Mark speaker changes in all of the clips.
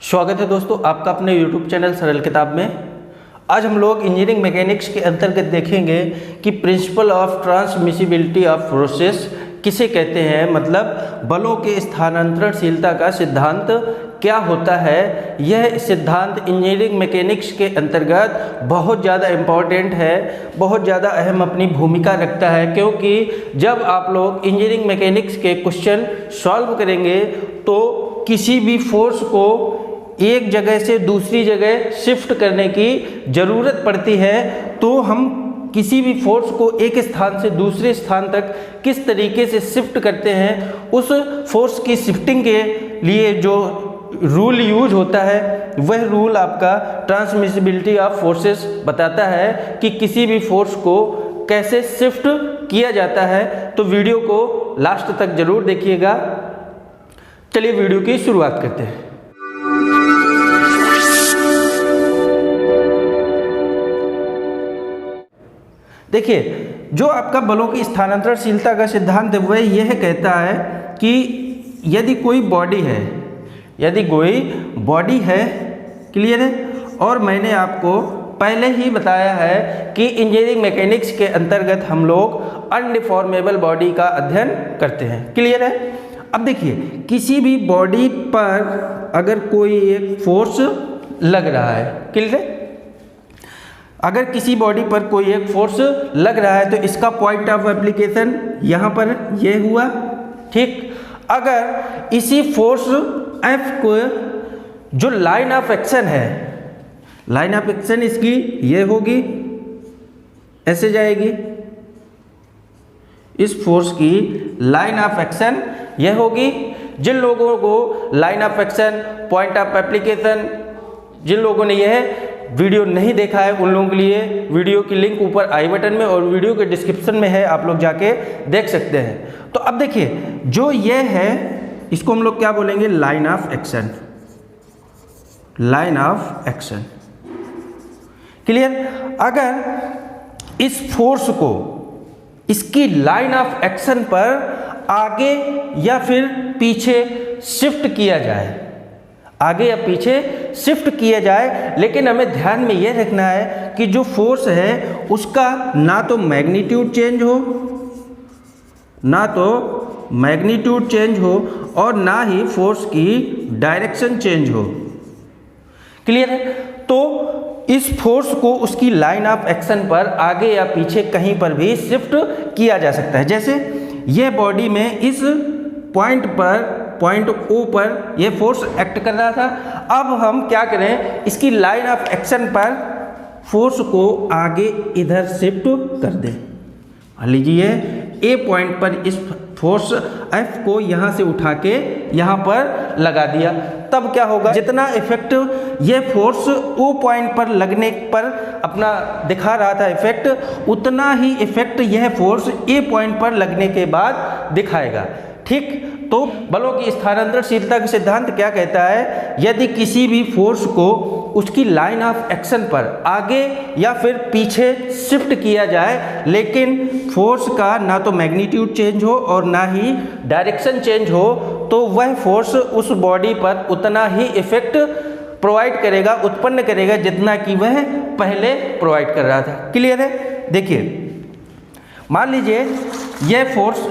Speaker 1: स्वागत है दोस्तों आपका अपने YouTube चैनल सरल किताब में। आज हम लोग इंजीनियरिंग मैकेनिक्स के अंतर्गत देखेंगे कि principle of transmissibility of forces किसे कहते हैं, मतलब बलों के स्थानांतरणशीलता का सिद्धांत क्या होता है। यह सिद्धांत इंजीनियरिंग मैकेनिक्स के अंतर्गत बहुत ज़्यादा इम्पॉर्टेंट है, बहुत ज़्यादा अहम अपनी भूमिका रखता है, क्योंकि जब आप लोग इंजीनियरिंग मैकेनिक्स के क्वेश्चन सॉल्व करेंगे तो किसी भी फोर्स को एक जगह से दूसरी जगह शिफ्ट करने की ज़रूरत पड़ती है, तो हम किसी भी फोर्स को एक स्थान से दूसरे स्थान तक किस तरीके से शिफ्ट करते हैं, उस फोर्स की शिफ्टिंग के लिए जो रूल यूज होता है वह रूल आपका ट्रांसमिसिबिलिटी ऑफ फोर्सेस बताता है कि किसी भी फोर्स को कैसे शिफ्ट किया जाता है। तो वीडियो को लास्ट तक जरूर देखिएगा। चलिए वीडियो की शुरुआत करते हैं। देखिए, जो आपका बलों की स्थानांतरणशीलता का सिद्धांत है वह यह कहता है कि यदि कोई बॉडी है, क्लियर है, और मैंने आपको पहले ही बताया है कि इंजीनियरिंग मैकेनिक्स के अंतर्गत हम लोग अनडिफॉर्मेबल बॉडी का अध्ययन करते हैं, क्लियर है। अब देखिए, किसी भी बॉडी पर अगर कोई एक फोर्स लग रहा है, क्लियर है, अगर किसी बॉडी पर कोई एक फोर्स लग रहा है तो इसका पॉइंट ऑफ एप्लीकेशन यहाँ पर ये हुआ, ठीक। अगर इसी फोर्स F को जो लाइन ऑफ एक्शन है, लाइन ऑफ एक्शन इसकी ये होगी, ऐसे जाएगी, इस फोर्स की लाइन ऑफ एक्शन यह होगी। जिन लोगों को line of action, point of application, जिन लोगों ने यह वीडियो नहीं देखा है उन लोगों के लिए वीडियो की लिंक ऊपर आई बटन में और वीडियो के डिस्क्रिप्शन में है, आप लोग जाके देख सकते हैं। तो अब देखिए, जो ये है इसको हम लोग क्या बोलेंगे, line of action, line of action, clear. अगर इस फोर्स को इसकी लाइन ऑफ एक्शन पर आगे या फिर पीछे शिफ्ट किया जाए, आगे या पीछे शिफ्ट किया जाए, लेकिन हमें ध्यान में यह रखना है कि जो फोर्स है उसका ना तो मैग्नीट्यूड चेंज हो और ना ही फोर्स की डायरेक्शन चेंज हो, क्लियर है। तो इस फोर्स को उसकी लाइन ऑफ एक्शन पर आगे या पीछे कहीं पर भी शिफ्ट किया जा सकता है। जैसे यह बॉडी में इस पॉइंट O पर यह फोर्स एक्ट कर रहा था। अब हम क्या करें, इसकी लाइन ऑफ एक्शन पर फोर्स को आगे इधर शिफ्ट कर दें। मान लीजिए A पॉइंट पर इस फोर्स F को यहाँ से उठा के यहाँ पर लगा दिया, तब क्या होगा, जितना इफेक्ट ये फोर्स O पॉइंट पर लगने पर अपना दिखा रहा था इफेक्ट, उतना ही इफेक्ट यह फोर्स A पॉइंट पर लगने के बाद दिखाएगा, ठीक। तो बलों की स्थानांतरणशीलता का सिद्धांत क्या कहता है, यदि किसी भी फोर्स को उसकी लाइन ऑफ एक्शन पर आगे या फिर पीछे शिफ्ट किया जाए, लेकिन फोर्स का ना तो मैग्नीट्यूड चेंज हो और ना ही डायरेक्शन चेंज हो, तो वह फोर्स उस बॉडी पर उतना ही इफेक्ट प्रोवाइड करेगा, उत्पन्न करेगा, जितना कि वह पहले प्रोवाइड कर रहा था, क्लियर है। देखिए, मान लीजिए यह फोर्स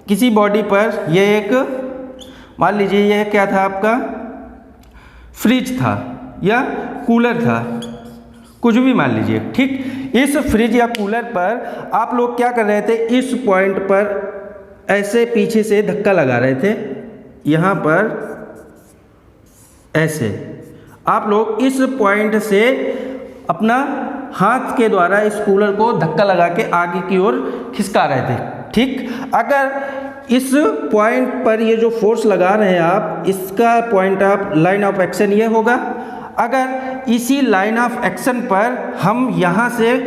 Speaker 1: किसी बॉडी पर, यह एक, मान लीजिए यह क्या था, आपका फ्रिज था या कूलर था, कुछ भी मान लीजिए, ठीक। इस फ्रिज या कूलर पर आप लोग क्या कर रहे थे, इस पॉइंट पर ऐसे पीछे से धक्का लगा रहे थे, यहाँ पर ऐसे आप लोग इस पॉइंट से अपना हाथ के द्वारा इस कूलर को धक्का लगा के आगे की ओर खिसका रहे थे, ठीक। अगर इस पॉइंट पर ये जो फोर्स लगा रहे हैं आप, इसका point of line of action ये होगा। अगर इसी लाइन ऑफ एक्शन पर हम यहाँ से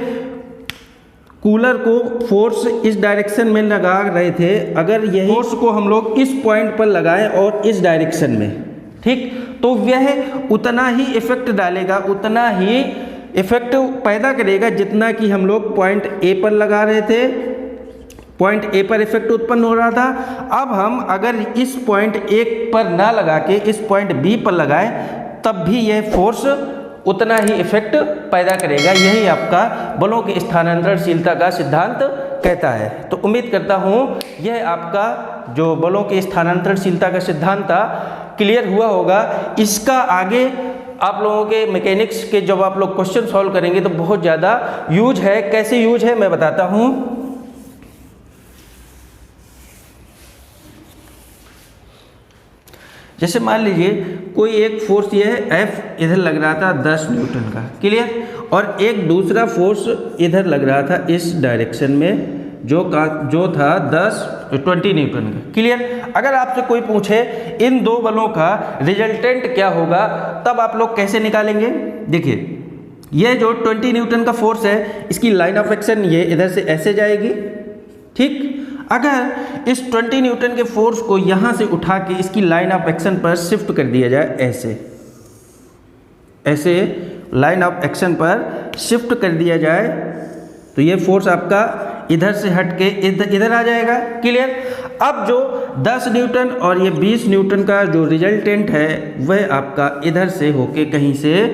Speaker 1: कूलर को फोर्स इस डायरेक्शन में लगा रहे थे, अगर यही फोर्स को हम लोग इस पॉइंट पर लगाएं और इस डायरेक्शन में, ठीक, तो वह उतना ही इफेक्ट डालेगा, उतना ही इफेक्ट पैदा करेगा जितना कि हम लोग पॉइंट A पर लगा रहे थे, पॉइंट ए पर इफेक्ट उत्पन्न हो रहा था। अब हम अगर इस पॉइंट ए पर ना लगा के इस पॉइंट बी पर लगाएं तब भी यह फोर्स उतना ही इफेक्ट पैदा करेगा। यही आपका बलों की स्थानांतरणशीलता का सिद्धांत कहता है। तो उम्मीद करता हूँ यह आपका जो बलों की स्थानांतरणशीलता का सिद्धांत था क्लियर हुआ होगा। इसका आगे आप लोगों के मैकेनिक्स के जब आप लोग क्वेश्चन सॉल्व करेंगे तो बहुत ज़्यादा यूज है। कैसे यूज है मैं बताता हूँ। जैसे मान लीजिए कोई एक फोर्स ये है F इधर लग रहा था 10 न्यूटन का, क्लियर, और एक दूसरा फोर्स इधर लग रहा था इस डायरेक्शन में जो था 20 न्यूटन का, क्लियर। अगर आपसे कोई पूछे इन दो बलों का रिजल्टेंट क्या होगा तब आप लोग कैसे निकालेंगे। देखिए ये जो 20 न्यूटन का फोर्स है इसकी लाइन ऑफ एक्शन ये इधर से ऐसे जाएगी, ठीक। अगर इस 20 न्यूटन के फोर्स को यहाँ से उठा के इसकी लाइन ऑफ एक्शन पर शिफ्ट कर दिया जाए, ऐसे लाइन ऑफ एक्शन पर शिफ्ट कर दिया जाए तो ये फोर्स आपका इधर से हट के इधर आ जाएगा, क्लियर। अब जो 10 न्यूटन और ये 20 न्यूटन का जो रिजल्टेंट है वह आपका इधर से होके कहीं से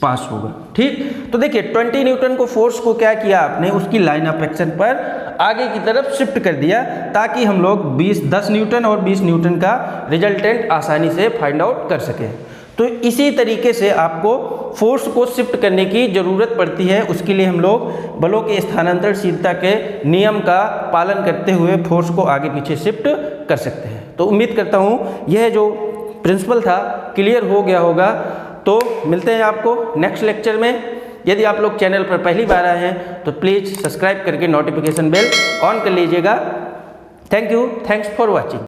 Speaker 1: पास होगा, ठीक। तो देखिए 20 न्यूटन को फोर्स को क्या किया आपने, उसकी लाइन ऑफ एक्शन पर आगे की तरफ शिफ्ट कर दिया ताकि हम लोग 10 न्यूटन और 20 न्यूटन का रिजल्टेंट आसानी से फाइंड आउट कर सकें। तो इसी तरीके से आपको फोर्स को शिफ्ट करने की ज़रूरत पड़ती है। उसके लिए हम लोग बलों के स्थानांतरणशीलता के नियम का पालन करते हुए फोर्स को आगे पीछे शिफ्ट कर सकते हैं। तो उम्मीद करता हूँ यह जो प्रिंसिपल था क्लियर हो गया होगा। तो मिलते हैं आपको नेक्स्ट लेक्चर में। यदि आप लोग चैनल पर पहली बार आए हैं तो प्लीज़ सब्सक्राइब करके नोटिफिकेशन बेल ऑन कर लीजिएगा। Thank you, thanks for watching.